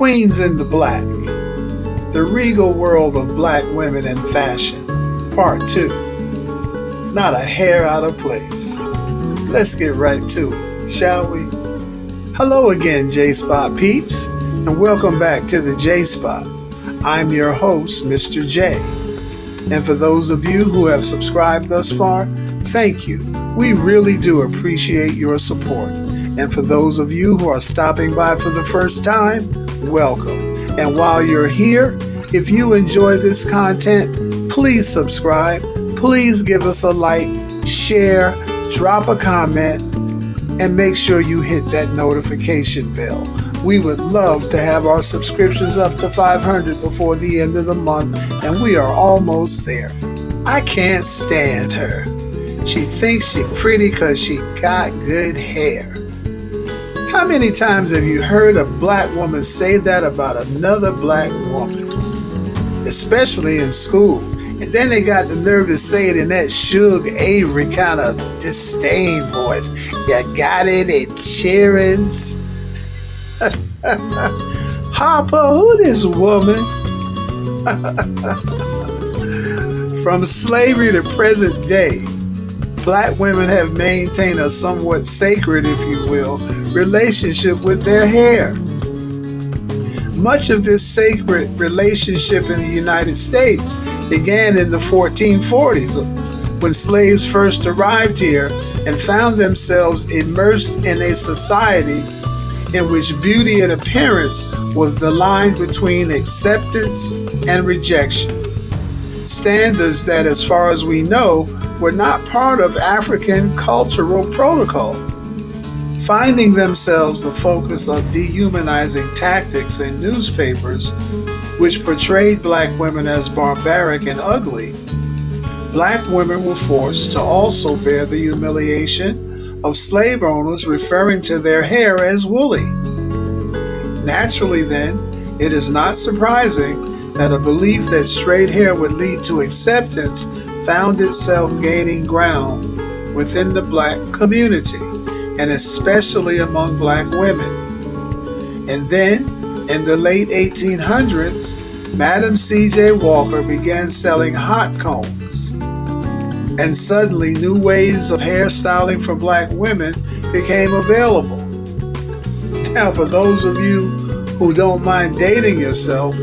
Queens in the Black, the Regal World of Black Women in Fashion, Part 2. Not a hair out of place. Let's get right to it, shall we? Hello again, J-Spot peeps, and welcome back to the J-Spot. I'm your host, Mr. J. And for those of you who have subscribed thus far, thank you. We really do appreciate your support. And for those of you who are stopping by for the first time, welcome. And while you're here, if you enjoy this content, please subscribe. Please give us a like, share, drop a comment, and make sure you hit that notification bell. We would love to have our subscriptions up to 500 before the end of the month, and we are almost there. I can't stand her. She thinks she's pretty because she got good hair. How many times have you heard a black woman say that about another black woman? Especially in school. And then they got the nerve to say it in that Suge Avery kind of disdain voice. You got it at Sharon's. Harper, who this woman? From slavery to present day, black women have maintained a somewhat sacred, if you will, relationship with their hair. Much of this sacred relationship in the United States began in the 1440s when slaves first arrived here and found themselves immersed in a society in which beauty and appearance was the line between acceptance and rejection. Standards that, as far as we know, were not part of African cultural protocol. Finding themselves the focus of dehumanizing tactics in newspapers, which portrayed black women as barbaric and ugly, black women were forced to also bear the humiliation of slave owners referring to their hair as woolly. Naturally, then, it is not surprising that a belief that straight hair would lead to acceptance found itself gaining ground within the black community, and especially among black women. And then, in the late 1800s, Madam C.J. Walker began selling hot combs, and suddenly new ways of hairstyling for black women became available. Now, for those of you who don't mind dating yourselves,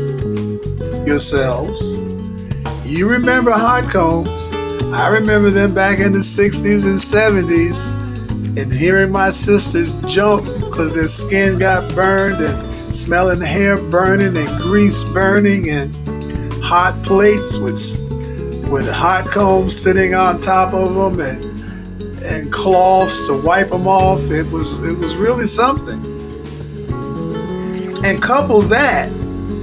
you remember hot combs. I remember them back in the 60s and 70s, and hearing my sisters jump because their skin got burned, and smelling hair burning and grease burning, and hot plates with hot combs sitting on top of them, and cloths to wipe them off. It was really something. And couple that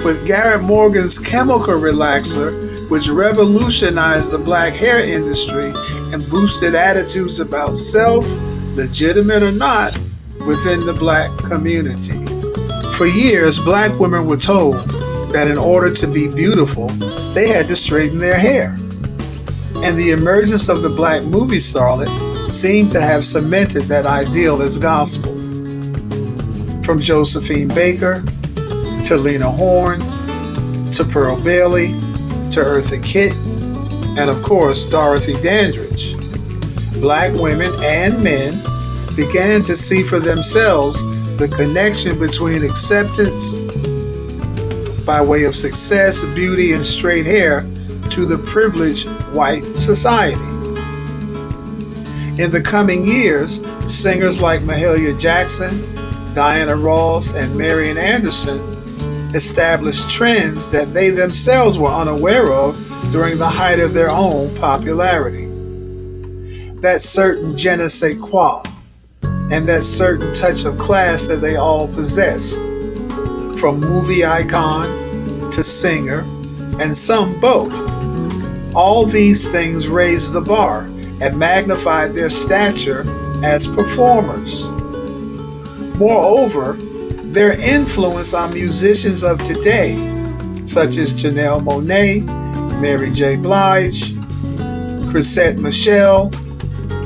with Garrett Morgan's chemical relaxer, which revolutionized the black hair industry and boosted attitudes about self, legitimate or not, within the black community. For years, black women were told that in order to be beautiful, they had to straighten their hair. And the emergence of the black movie starlet seemed to have cemented that ideal as gospel. From Josephine Baker, to Lena Horne, to Pearl Bailey, to Eartha Kitt, and of course, Dorothy Dandridge. Black women and men began to see for themselves the connection between acceptance by way of success, beauty, and straight hair to the privileged white society. In the coming years, singers like Mahalia Jackson, Diana Ross, and Marian Anderson established trends that they themselves were unaware of during the height of their own popularity. That certain je ne sais quoi and that certain touch of class that they all possessed, from movie icon to singer, and some both. All these things raised the bar and magnified their stature as performers. Moreover, their influence on musicians of today, such as Janelle Monáe, Mary J. Blige, Chrisette Michele,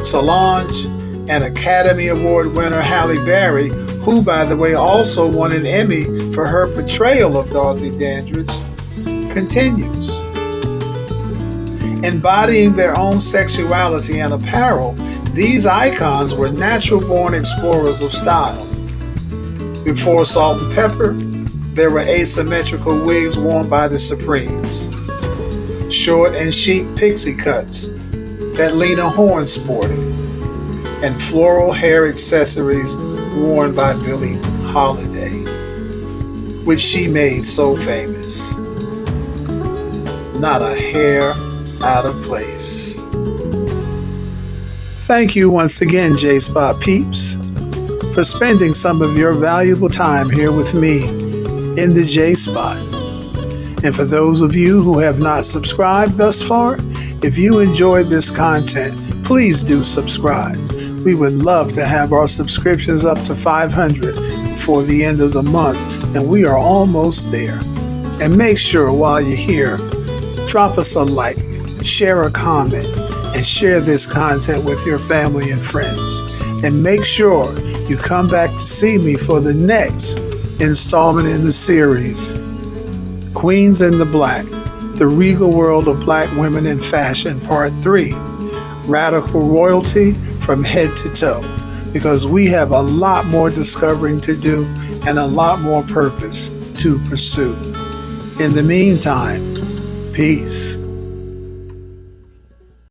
Solange, and Academy Award winner Halle Berry, who, by the way, also won an Emmy for her portrayal of Dorothy Dandridge continues. Embodying their own sexuality and apparel, these icons were natural-born explorers of style. Before Salt and Pepper, there were asymmetrical wigs worn by the Supremes, short and chic pixie cuts that Lena Horne sported, and floral hair accessories worn by Billie Holiday, which she made so famous. Not a hair out of place. Thank you once again, J-Spot peeps, for spending some of your valuable time here with me in the J-Spot. And for those of you who have not subscribed thus far, if you enjoyed this content, please do subscribe. We would love to have our subscriptions up to 500 before the end of the month, and we are almost there. And make sure while you're here, drop us a like, share a comment, and share this content with your family and friends. And make sure you come back to see me for the next installment in the series, Queens in the Black, The Regal World of Black Women in Fashion, Part 3, Radical Royalty from Head to Toe, because we have a lot more discovering to do and a lot more purpose to pursue. In the meantime, peace.